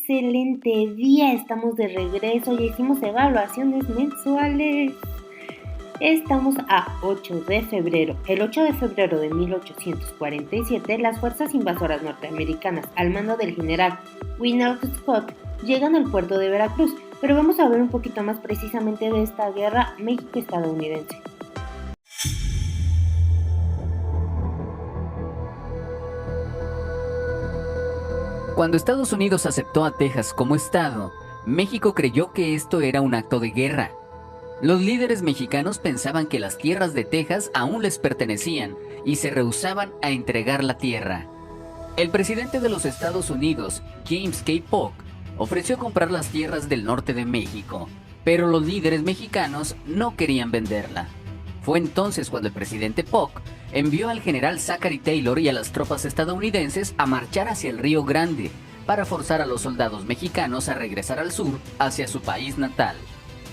excelente día, estamos de regreso y hicimos evaluaciones mensuales. Estamos a 8 de febrero. El 8 de febrero de 1847, las fuerzas invasoras norteamericanas al mando del general Winfield Scott llegan al puerto de Veracruz, pero vamos a ver un poquito más precisamente de esta guerra México-estadounidense. Cuando Estados Unidos aceptó a Texas como estado, México creyó que esto era un acto de guerra. Los líderes mexicanos pensaban que las tierras de Texas aún les pertenecían y se rehusaban a entregar la tierra. El presidente de los Estados Unidos, James K. Polk, ofreció comprar las tierras del norte de México, pero los líderes mexicanos no querían venderla. Fue entonces cuando el presidente Polk envió al general Zachary Taylor y a las tropas estadounidenses a marchar hacia el Río Grande para forzar a los soldados mexicanos a regresar al sur hacia su país natal.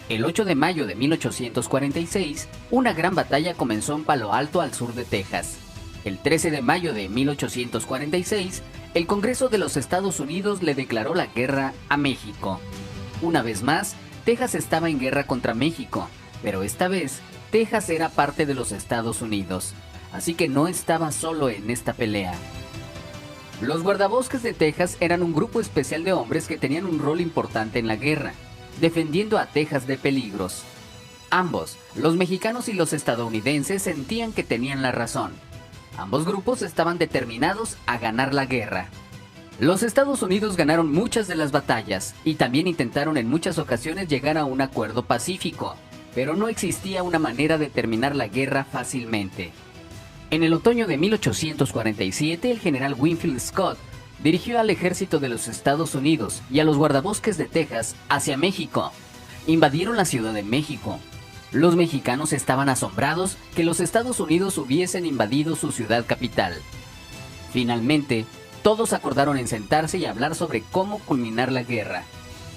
El 8 de mayo de 1846, una gran batalla comenzó en Palo Alto, al sur de Texas. El 13 de mayo de 1846, el Congreso de los Estados Unidos le declaró la guerra a México. Una vez más, Texas estaba en guerra contra México, pero esta vez, Texas era parte de los Estados Unidos, así que no estaba solo en esta pelea. Los guardabosques de Texas eran un grupo especial de hombres que tenían un rol importante en la guerra, defendiendo a Texas de peligros. Ambos, los mexicanos y los estadounidenses, sentían que tenían la razón. Ambos grupos estaban determinados a ganar la guerra. Los Estados Unidos ganaron muchas de las batallas y también intentaron en muchas ocasiones llegar a un acuerdo pacífico, pero no existía una manera de terminar la guerra fácilmente. En el otoño de 1847, el general Winfield Scott dirigió al ejército de los Estados Unidos y a los guardabosques de Texas hacia México. Invadieron la Ciudad de México. Los mexicanos estaban asombrados que los Estados Unidos hubiesen invadido su ciudad capital. Finalmente, todos acordaron en sentarse y hablar sobre cómo culminar la guerra.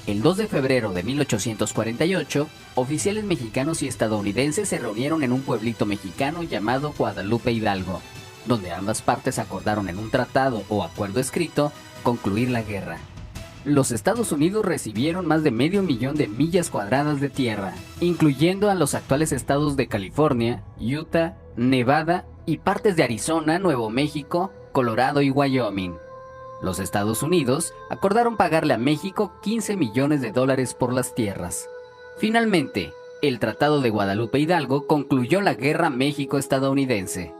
El 2 de febrero de 1848, oficiales mexicanos y estadounidenses se reunieron en un pueblito mexicano llamado Guadalupe Hidalgo, donde ambas partes acordaron en un tratado o acuerdo escrito concluir la guerra. Los Estados Unidos recibieron más de 500,000 de millas cuadradas de tierra, incluyendo a los actuales estados de California, Utah, Nevada y partes de Arizona, Nuevo México, Colorado y Wyoming. Los Estados Unidos acordaron pagarle a México $15 millones por las tierras. Finalmente, el Tratado de Guadalupe Hidalgo concluyó la guerra México-estadounidense.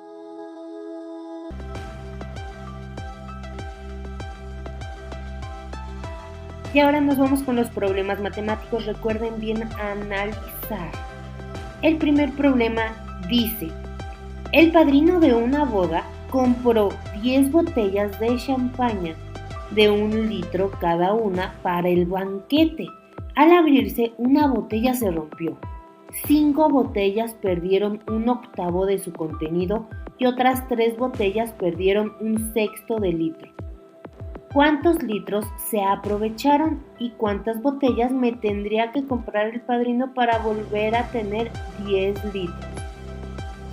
Y ahora nos vamos con los problemas matemáticos. Recuerden bien analizar. El primer problema dice: el padrino de una boda compró 10 botellas de champaña de 1 litro cada una para el banquete. Al abrirse, una botella se rompió. 5 botellas perdieron 1/8 de su contenido y otras 3 botellas perdieron 1/6 de litro. ¿Cuántos litros se aprovecharon y cuántas botellas me tendría que comprar el padrino para volver a tener 10 litros?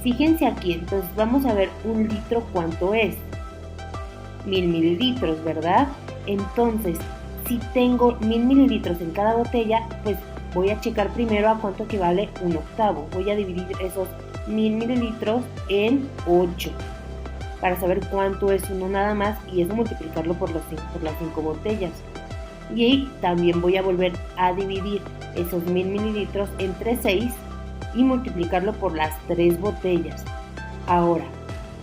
Fíjense aquí, entonces vamos a ver 1 litro cuánto es. 1000 mililitros, ¿verdad? Entonces, si tengo 1000 mililitros en cada botella, pues voy a checar primero a cuánto equivale 1/8. Voy a dividir esos 1000 mililitros en 8 para saber cuánto es uno nada más y eso multiplicarlo por las 5 botellas. Y también voy a volver a dividir esos 1000 mililitros entre 6 y multiplicarlo por las 3 botellas. Ahora,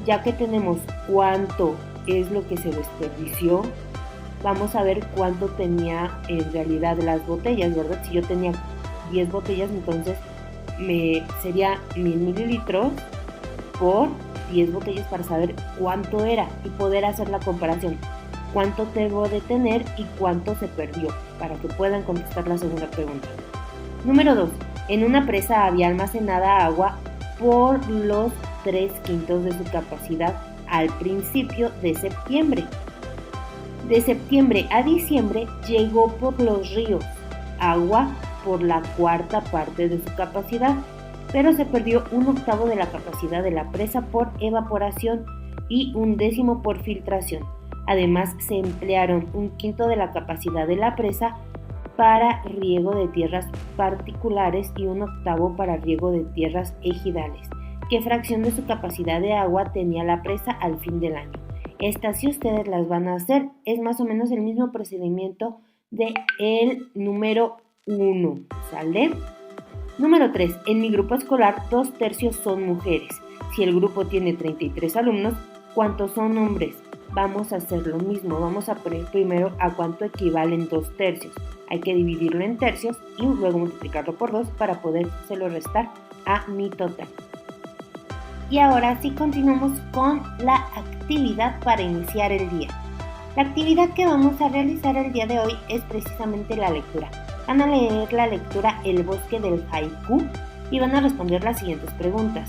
ya que tenemos cuánto es lo que se desperdició, vamos a ver cuánto tenía en realidad las botellas, ¿verdad? Si yo tenía 10 botellas, entonces sería 1000 mililitros por 10 botellas para saber cuánto era y poder hacer la comparación. Cuánto debo de tener y cuánto se perdió, para que puedan contestar la segunda pregunta. Número 2. En una presa había almacenada agua por los 3/5 de su capacidad al principio de septiembre. De septiembre a diciembre llegó por los ríos agua por la 1/4 parte de su capacidad, pero se perdió 1/8 de la capacidad de la presa por evaporación y 1/10 por filtración. Además, se emplearon 1/5 de la capacidad de la presa para riego de tierras particulares y 1/8 para riego de tierras ejidales. ¿Qué fracción de su capacidad de agua tenía la presa al fin del año? Estas, si ustedes las van a hacer, es más o menos el mismo procedimiento de el número 1, ¿sale? Número 3. En mi grupo escolar, 2/3 son mujeres. Si el grupo tiene 33 alumnos, ¿cuántos son hombres? Vamos a hacer lo mismo. Vamos a poner primero a cuánto equivalen 2/3. Hay que dividirlo en tercios y luego multiplicarlo por 2 para podérselo restar a mi total. Y ahora sí continuamos con la actividad para iniciar el día. La actividad que vamos a realizar el día de hoy es precisamente la lectura. Van a leer la lectura El bosque del haiku y van a responder las siguientes preguntas.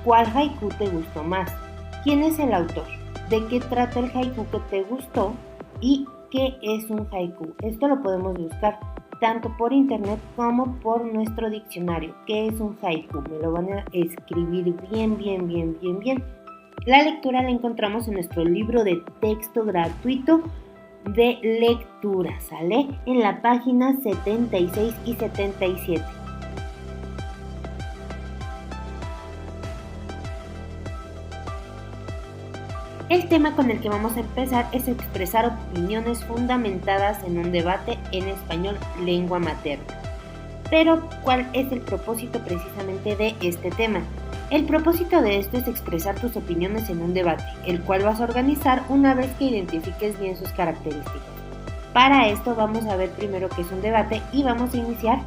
¿Cuál haiku te gustó más? ¿Quién es el autor? ¿De qué trata el haiku que te gustó? ¿Y qué es un haiku? Esto lo podemos buscar tanto por internet como por nuestro diccionario. ¿Qué es un haiku? Me lo van a escribir bien. La lectura la encontramos en nuestro libro de texto gratuito de lectura, ¿sale? En la página 76 y 77. El tema con el que vamos a empezar es expresar opiniones fundamentadas en un debate en español lengua materna. Pero, ¿cuál es el propósito precisamente de este tema? El propósito de esto es expresar tus opiniones en un debate, el cual vas a organizar una vez que identifiques bien sus características. Para esto vamos a ver primero qué es un debate y vamos a iniciar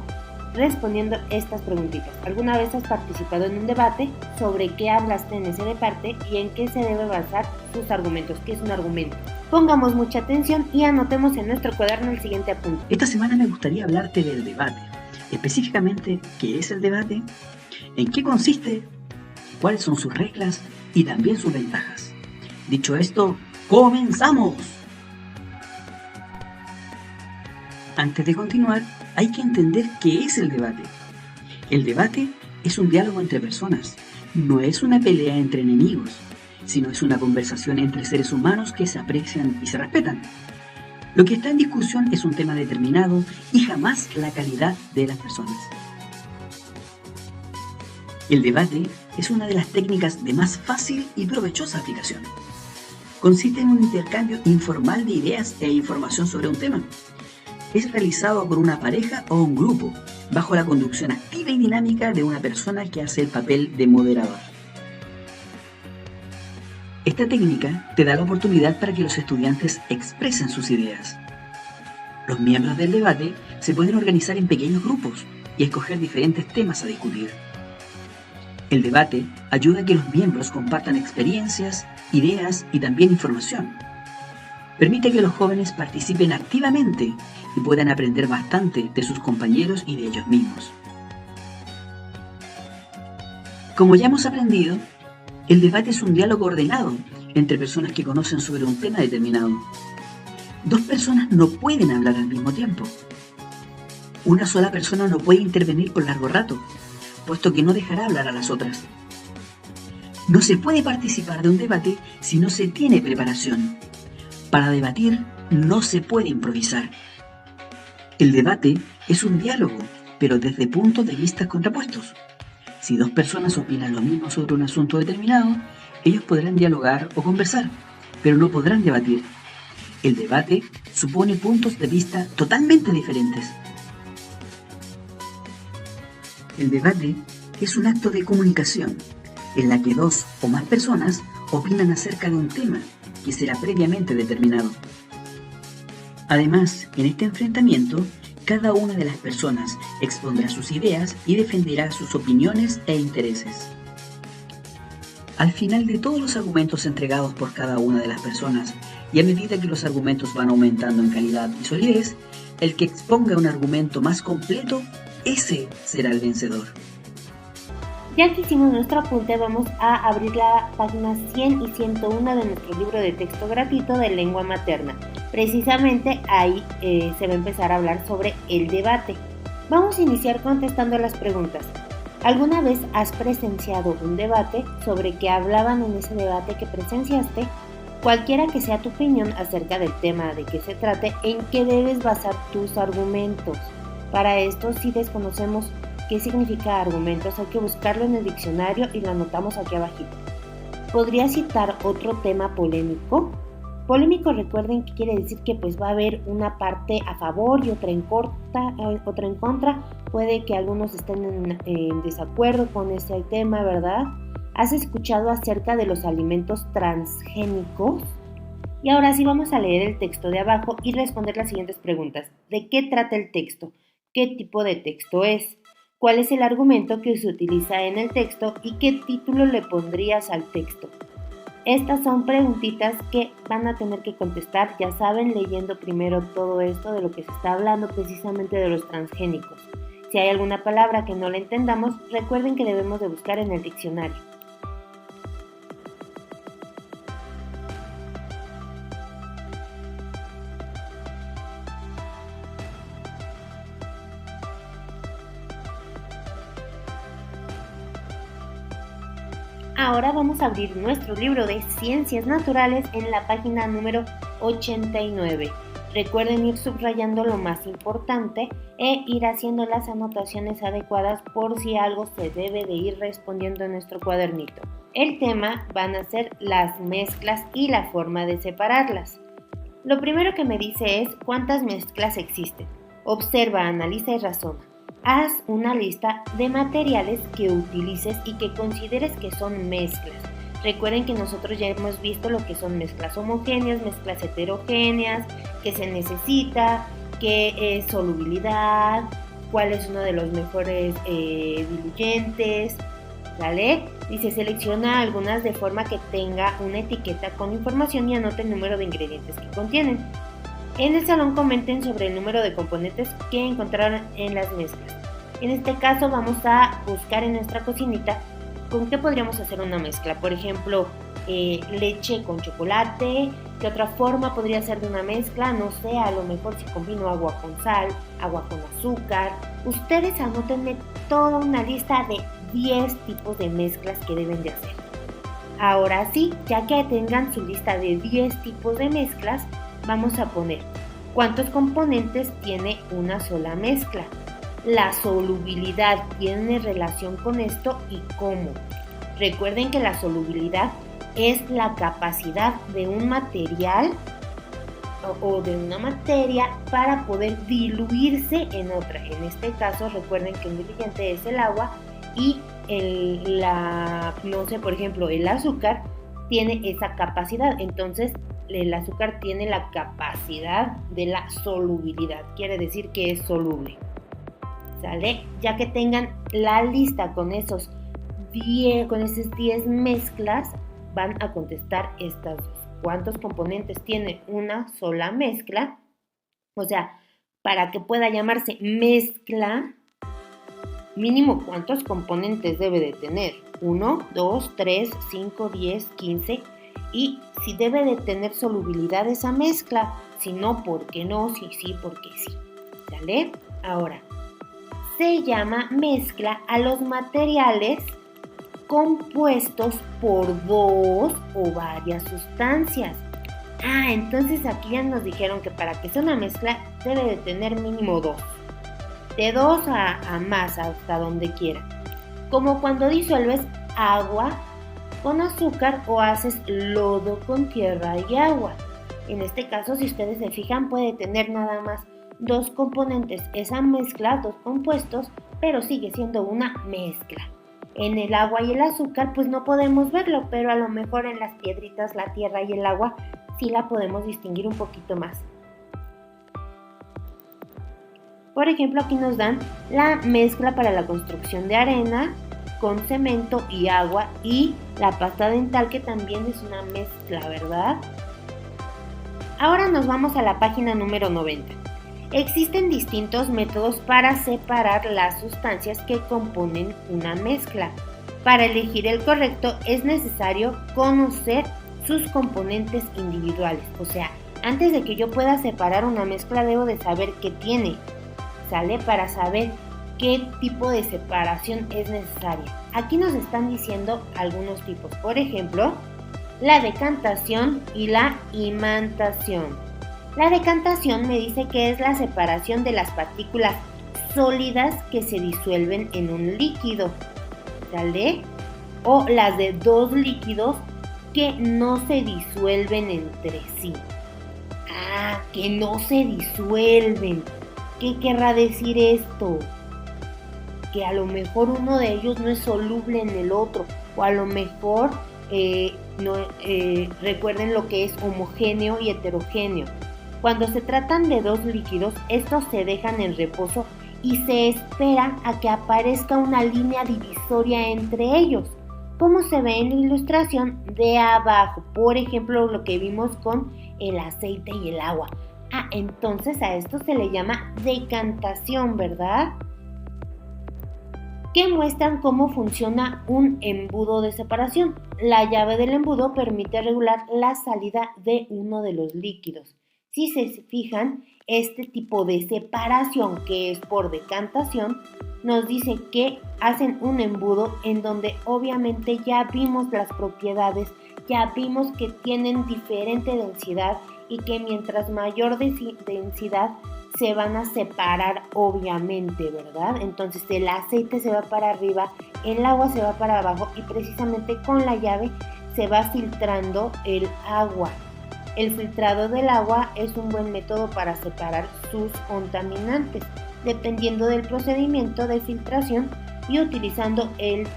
respondiendo estas preguntitas. ¿Alguna vez has participado en un debate? ¿Sobre qué hablaste en ese debate y en qué se debe basar sus argumentos? ¿Qué es un argumento? Pongamos mucha atención y anotemos en nuestro cuaderno el siguiente apunte. Esta semana me gustaría hablarte del debate. Específicamente, ¿qué es el debate? ¿En qué consiste? ¿Cuáles son sus reglas? Y también sus ventajas. Dicho esto, ¡comenzamos! Antes de continuar, hay que entender qué es el debate. El debate es un diálogo entre personas, no es una pelea entre enemigos, sino es una conversación entre seres humanos que se aprecian y se respetan. Lo que está en discusión es un tema determinado y jamás la calidad de las personas. El debate es una de las técnicas de más fácil y provechosa aplicación. Consiste en un intercambio informal de ideas e información sobre un tema. Es realizado por una pareja o un grupo, bajo la conducción activa y dinámica de una persona que hace el papel de moderador. Esta técnica te da la oportunidad para que los estudiantes expresen sus ideas. Los miembros del debate se pueden organizar en pequeños grupos y escoger diferentes temas a discutir. El debate ayuda a que los miembros compartan experiencias, ideas y también información. Permite que los jóvenes participen activamente y puedan aprender bastante de sus compañeros y de ellos mismos. Como ya hemos aprendido, el debate es un diálogo ordenado entre personas que conocen sobre un tema determinado. Dos personas no pueden hablar al mismo tiempo. Una sola persona no puede intervenir por largo rato, puesto que no dejará hablar a las otras. No se puede participar de un debate si no se tiene preparación. Para debatir no se puede improvisar. El debate es un diálogo, pero desde puntos de vista contrapuestos. Si dos personas opinan lo mismo sobre un asunto determinado, ellos podrán dialogar o conversar, pero no podrán debatir. El debate supone puntos de vista totalmente diferentes. El debate es un acto de comunicación, en la que dos o más personas opinan acerca de un tema que será previamente determinado. Además, en este enfrentamiento, cada una de las personas expondrá sus ideas y defenderá sus opiniones e intereses. Al final de todos los argumentos entregados por cada una de las personas, y a medida que los argumentos van aumentando en calidad y solidez, el que exponga un argumento más completo, ese será el vencedor. Ya que hicimos nuestro apunte, vamos a abrir la página 100 y 101 de nuestro libro de texto gratuito de lengua materna. Precisamente ahí se va a empezar a hablar sobre el debate. Vamos a iniciar contestando las preguntas. ¿Alguna vez has presenciado un debate? ¿Sobre qué hablaban en ese debate que presenciaste? Cualquiera que sea tu opinión acerca del tema de que se trate, ¿en qué debes basar tus argumentos? Para esto, si desconocemos qué significa argumentos, hay que buscarlo en el diccionario y lo anotamos aquí abajito. ¿Podría citar otro tema polémico? Polémico, recuerden que quiere decir que pues va a haber una parte a favor y otra en contra. Puede que algunos estén en desacuerdo con ese tema, ¿verdad? ¿Has escuchado acerca de los alimentos transgénicos? Y ahora sí vamos a leer el texto de abajo y responder las siguientes preguntas. ¿De qué trata el texto? ¿Qué tipo de texto es? ¿Cuál es el argumento que se utiliza en el texto y qué título le pondrías al texto? Estas son preguntitas que van a tener que contestar, ya saben, leyendo primero todo esto de lo que se está hablando, precisamente de los transgénicos. Si hay alguna palabra que no la entendamos, recuerden que debemos de buscar en el diccionario. Ahora vamos a abrir nuestro libro de Ciencias Naturales en la página número 89. Recuerden ir subrayando lo más importante e ir haciendo las anotaciones adecuadas por si algo se debe de ir respondiendo en nuestro cuadernito. El tema van a ser las mezclas y la forma de separarlas. Lo primero que me dice es cuántas mezclas existen. Observa, analiza y razona. Haz una lista de materiales que utilices y que consideres que son mezclas. Recuerden que nosotros ya hemos visto lo que son mezclas homogéneas, mezclas heterogéneas, qué se necesita, qué es solubilidad, cuál es uno de los mejores diluyentes, ¿vale? Dice, selecciona algunas de forma que tenga una etiqueta con información y anote el número de ingredientes que contienen. En el salón comenten sobre el número de componentes que encontraron en las mezclas. En este caso vamos a buscar en nuestra cocinita con qué podríamos hacer una mezcla. Por ejemplo, leche con chocolate. ¿Qué otra forma podría ser de una mezcla? No sé, a lo mejor si combino agua con sal, agua con azúcar. Ustedes anótenme toda una lista de 10 tipos de mezclas que deben de hacer. Ahora sí, ya que tengan su lista de 10 tipos de mezclas, vamos a poner cuántos componentes tiene una sola mezcla. La solubilidad tiene relación con esto y cómo. Recuerden que la solubilidad es la capacidad de un material o de una materia para poder diluirse en otra. En este caso, recuerden que un diluyente es el agua y por ejemplo, el azúcar tiene esa capacidad. Entonces, el azúcar tiene la capacidad de la solubilidad, quiere decir que es soluble. ¿Sale? Ya que tengan la lista con esas 10 mezclas, van a contestar estas dos. ¿Cuántos componentes tiene una sola mezcla? O sea, para que pueda llamarse mezcla, mínimo ¿cuántos componentes debe de tener? 1, 2, 3, 5, 10, 15. Y si debe de tener solubilidad esa mezcla, si no, ¿por qué no? Si sí, ¿por qué sí? ¿Sale? Ahora, se llama mezcla a los materiales compuestos por dos o varias sustancias. Entonces aquí ya nos dijeron que para que sea una mezcla debe de tener mínimo 2. De 2 a más, hasta donde quiera. Como cuando disuelves agua con azúcar o haces lodo con tierra y agua. En este caso, si ustedes se fijan, puede tener nada más 2 componentes esa mezcla, 2 compuestos, pero sigue siendo una mezcla. En el agua y el azúcar pues no podemos verlo, pero a lo mejor en las piedritas, la tierra y el agua sí la podemos distinguir un poquito más. Por ejemplo, aquí nos dan la mezcla para la construcción de arena con cemento y agua y la pasta dental, que también es una mezcla, ¿verdad? Ahora nos vamos a la página número 90. Existen distintos métodos para separar las sustancias que componen una mezcla. Para elegir el correcto es necesario conocer sus componentes individuales. O sea, antes de que yo pueda separar una mezcla debo de saber qué tiene, ¿sale? Para saber qué tipo de separación es necesaria. Aquí nos están diciendo algunos tipos. Por ejemplo, la decantación y la imantación. La decantación me dice que es la separación de las partículas sólidas que se disuelven en un líquido, ¿sale? O las de dos líquidos que no se disuelven entre sí. Ah, que no se disuelven. ¿Qué querrá decir esto? Que a lo mejor uno de ellos no es soluble en el otro, o a lo mejor recuerden lo que es homogéneo y heterogéneo. Cuando se tratan de dos líquidos, estos se dejan en reposo y se espera a que aparezca una línea divisoria entre ellos, como se ve en la ilustración de abajo, por ejemplo lo que vimos con el aceite y el agua. Entonces a esto se le llama decantación, ¿verdad? Que muestran cómo funciona un embudo de separación. La llave del embudo permite regular la salida de uno de los líquidos. Si se fijan, este tipo de separación, que es por decantación, nos dice que hacen un embudo en donde obviamente ya vimos las propiedades, ya vimos que tienen diferente densidad y que mientras mayor densidad se van a separar obviamente, ¿verdad? Entonces el aceite se va para arriba, el agua se va para abajo y precisamente con la llave se va filtrando el agua. El filtrado del agua es un buen método para separar sus contaminantes, dependiendo del procedimiento de filtración y utilizando el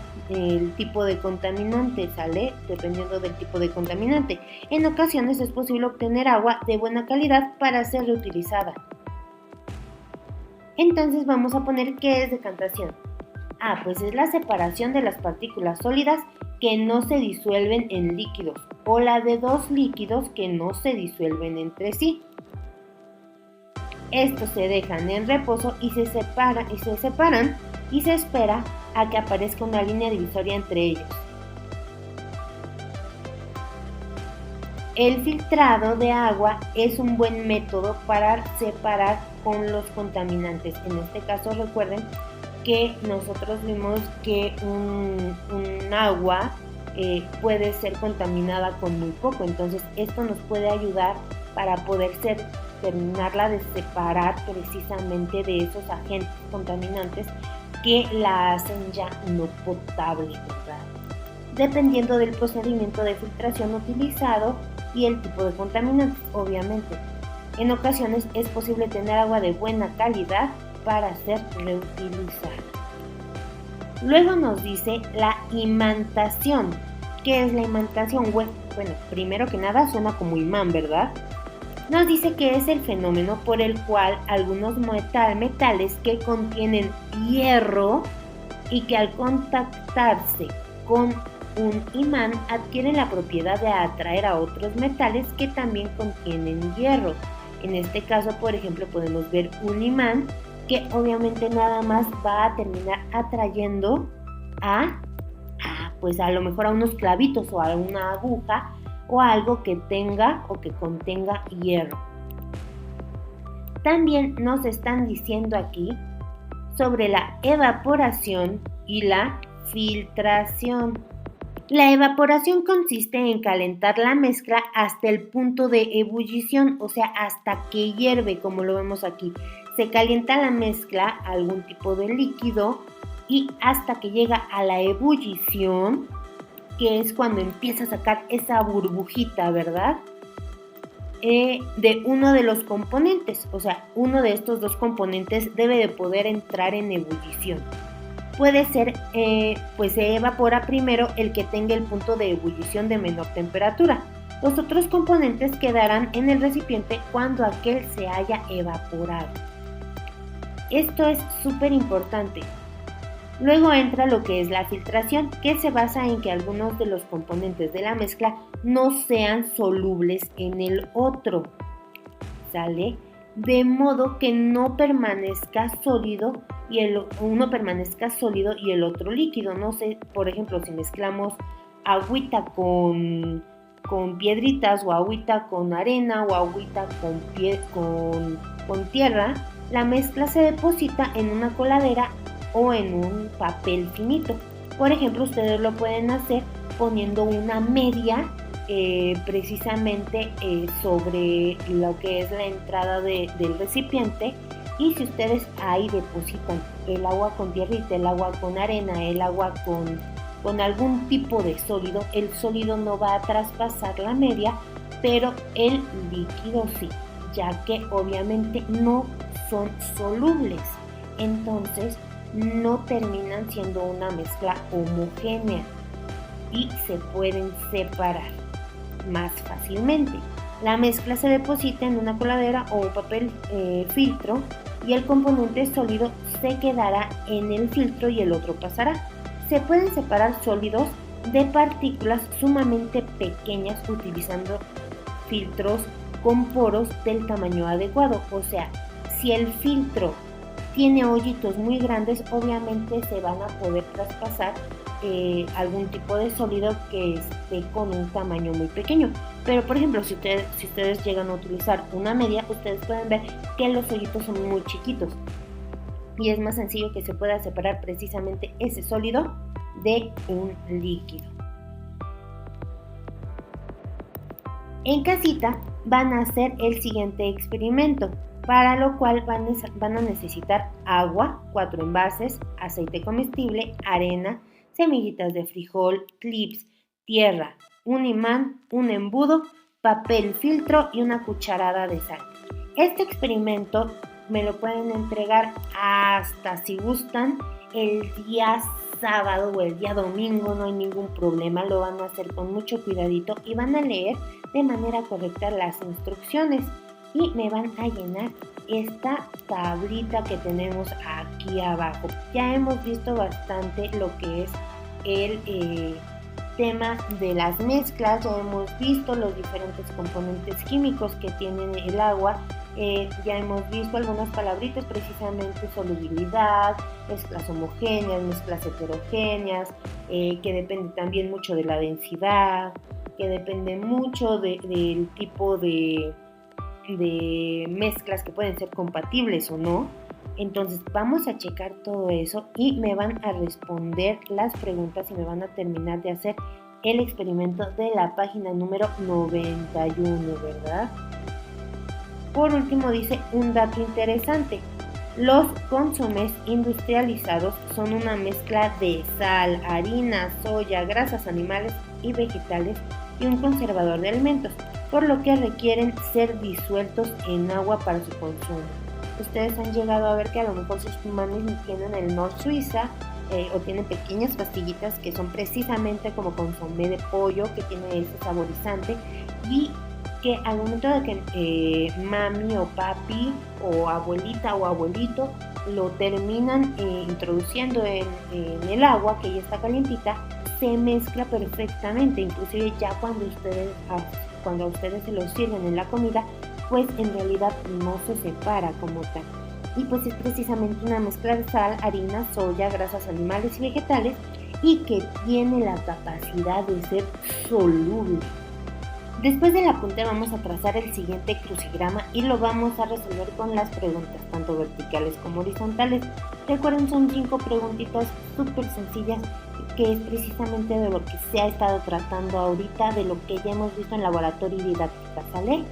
tipo de contaminante, ¿sale? Dependiendo del tipo de contaminante. En ocasiones es posible obtener agua de buena calidad para ser reutilizada. Entonces vamos a poner qué es decantación. Pues es la separación de las partículas sólidas que no se disuelven en líquidos, o la de dos líquidos que no se disuelven entre sí. Estos se dejan en reposo y se separan y se espera a que aparezca una línea divisoria entre ellos. El filtrado de agua es un buen método para separar con los contaminantes. En este caso recuerden que nosotros vimos que un agua puede ser contaminada con muy poco, entonces esto nos puede ayudar para poder terminarla de separar precisamente de esos agentes contaminantes que la hacen ya no potable, ¿verdad? Dependiendo del procedimiento de filtración utilizado y el tipo de contaminante, obviamente. En ocasiones es posible tener agua de buena calidad para ser reutilizada. Luego nos dice la imantación. ¿Qué es la imantación? Bueno, primero que nada suena como imán, ¿verdad? Nos dice que es el fenómeno por el cual algunos metales que contienen hierro y que al contactarse con un imán adquieren la propiedad de atraer a otros metales que también contienen hierro. En este caso, por ejemplo, podemos ver un imán que obviamente nada más va a terminar atrayendo pues a lo mejor a unos clavitos o a una aguja o a algo que tenga o que contenga hierro. También nos están diciendo aquí sobre la evaporación y la filtración. La evaporación consiste en calentar la mezcla hasta el punto de ebullición, o sea, hasta que hierve, como lo vemos aquí. Se calienta la mezcla, algún tipo de líquido, y hasta que llega a la ebullición, que es cuando empieza a sacar esa burbujita, ¿verdad? De uno de los componentes, o sea, uno de estos dos componentes debe de poder entrar en ebullición. Puede ser, pues se evapora primero el que tenga el punto de ebullición de menor temperatura. Los otros componentes quedarán en el recipiente cuando aquel se haya evaporado. Esto es súper importante. Luego entra lo que es la filtración, que se basa en que algunos de los componentes de la mezcla no sean solubles en el otro, ¿sale? De modo que no permanezca sólido uno permanezca sólido y el otro líquido. No sé, por ejemplo, si mezclamos agüita con piedritas o agüita con arena o agüita con tierra, la mezcla se deposita en una coladera o en un papel finito. Por ejemplo, ustedes lo pueden hacer poniendo una media precisamente sobre lo que es la entrada del recipiente, y si ustedes ahí depositan el agua con tierrita, el agua con arena, el agua con algún tipo de sólido, el sólido no va a traspasar la media, pero el líquido sí, ya que obviamente no son solubles, entonces no terminan siendo una mezcla homogénea y se pueden separar más fácilmente. La mezcla se deposita en una coladera o un papel filtro, y el componente sólido se quedará en el filtro y el otro pasará. Se pueden separar sólidos de partículas sumamente pequeñas utilizando filtros con poros del tamaño adecuado. O sea, si el filtro tiene hoyitos muy grandes, obviamente se van a poder traspasar algún tipo de sólido que esté con un tamaño muy pequeño. Pero por ejemplo, si ustedes llegan a utilizar una media, ustedes pueden ver que los hoyitos son muy chiquitos y es más sencillo que se pueda separar precisamente ese sólido de un líquido. En casita van a hacer el siguiente experimento, para lo cual van a necesitar agua, 4 envases, aceite comestible, arena, semillitas de frijol, clips, tierra, un imán, un embudo, papel filtro y una cucharada de sal. Este experimento me lo pueden entregar hasta, si gustan, el día sábado o el día domingo, no hay ningún problema, lo van a hacer con mucho cuidadito y van a leer de manera correcta las instrucciones y me van a llenar esta tablita que tenemos aquí abajo. Ya hemos visto bastante lo que es el tema de las mezclas, ya hemos visto los diferentes componentes químicos que tienen el agua, ya hemos visto algunas palabritas, precisamente solubilidad, mezclas homogéneas, mezclas heterogéneas, que depende también mucho de la densidad, que depende mucho del tipo de mezclas que pueden ser compatibles o no. Entonces vamos a checar todo eso y me van a responder las preguntas y me van a terminar de hacer el experimento de la página número 91, ¿verdad? Por último dice un dato interesante: los consomés industrializados son una mezcla de sal, harina, soya, grasas animales y vegetales y un conservador de alimentos, por lo que requieren ser disueltos en agua para su consumo. Ustedes han llegado a ver que a lo mejor sus mamis tienen el Nor Suiza o tienen pequeñas pastillitas que son precisamente como consomé de pollo, que tiene ese saborizante, y que al momento de que mami o papi o abuelita o abuelito lo terminan introduciendo en el agua que ya está calientita, se mezcla perfectamente. Inclusive ya cuando a ustedes se lo sirven en la comida, pues en realidad no se separa como tal. Y pues es precisamente una mezcla de sal, harina, soya, grasas animales y vegetales, y que tiene la capacidad de ser soluble. Después del apunte vamos a trazar el siguiente crucigrama y lo vamos a resolver con las preguntas, tanto verticales como horizontales. Recuerden, son 5 preguntitas súper sencillas, que es precisamente de lo que se ha estado tratando ahorita, de lo que ya hemos visto en laboratorio y didáctica, ¿sale?